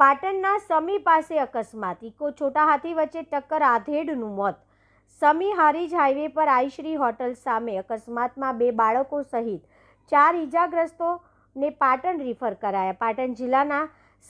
પાટણના સમી પાસે અકસ્માત, ઇકો છોટા હાથી વચ્ચે ટક્કર, આધેડનું મોત। સમી હારીજ હાઈવે પર આઈશ્રી હોટલ સામે અકસ્માતમાં 2 બાળકો સહિત 4 ઇજાગ્રસ્તોને પાટણ રિફર કરાયા। પાટણ જિલ્લાના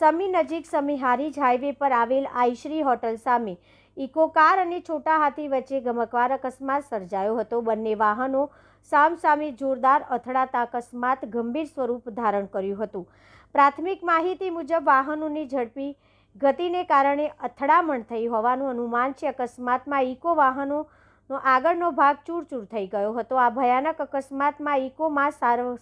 સમી નજીક સમી હારીજ હાઈવે પર આવેલ આઈશ્રી હોટલ સામે ઇકો કાર અને છોટા હાથી વચ્ચે ગમખ્વાર અકસ્માત સર્જાયો હતો। બંને વાહનો સામસામે જોરદાર અથડાતા અકસ્માત ગંભીર સ્વરૂપ ધારણ કર્યું હતું। પ્રાથમિક માહિતી મુજબ વાહનોની ઝડપી ગતિને કારણે અથડામણ થઈ હોવાનું અનુમાન છે। અકસ્માતમાં ઇકો વાહનોનો આગળનો ભાગ ચૂરચૂર થઈ ગયો હતો। આ ભયાનક અકસ્માતમાં ઇકોમાં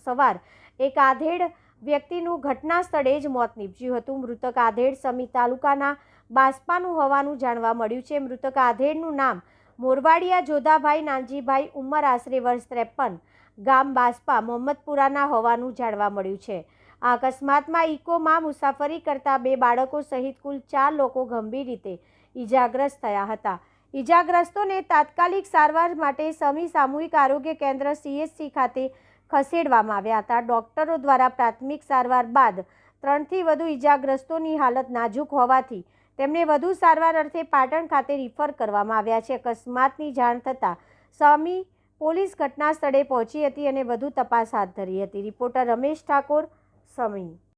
સવાર એક આધેડ વ્યક્તિનું ઘટના સ્થળે જ મોત નીપજ્યું હતું। મૃતક આધેડ સમી તાલુકાના બાસ્પાનું હોવાનું જાણવા મળ્યું છે। મૃતક આધેડનું નામ મોરવાડિયા જોધાભાઈ નાનજીભાઈ, ઉંમર આશરે વર્ષ 53, ગામ બાસ્પા મોહમ્મદપુરાના હોવાનું જાણવા મળ્યું છે। આ અકસ્માતમાં ઇકોમાં મુસાફરી કરતા 2 બાળકો સહિત કુલ 4 લોકો ગંભીર રીતે ઇજાગ્રસ્ત થયા હતા। ઇજાગ્રસ્તોને તાત્કાલિક સારવાર માટે સમી સામૂહિક આરોગ્ય કેન્દ્ર CHC ખાતે ખસેડવામાં આવ્યા હતા। ડોક્ટરો દ્વારા પ્રાથમિક સારવાર બાદ 3થી વધુ ઇજાગ્રસ્તોની હાલત નાજુક હોવાથી તેમને વધુ સારવાર અર્થે પાટણ ખાતે રિફર કરવામાં આવ્યા છે। અકસ્માતની જાણ થતાં સમી પોલીસ ઘટના સ્થળે પહોંચી હતી અને વધુ તપાસ હાથ ધરી હતી। રિપોર્ટર રમેશ ઠાકોર, સમી।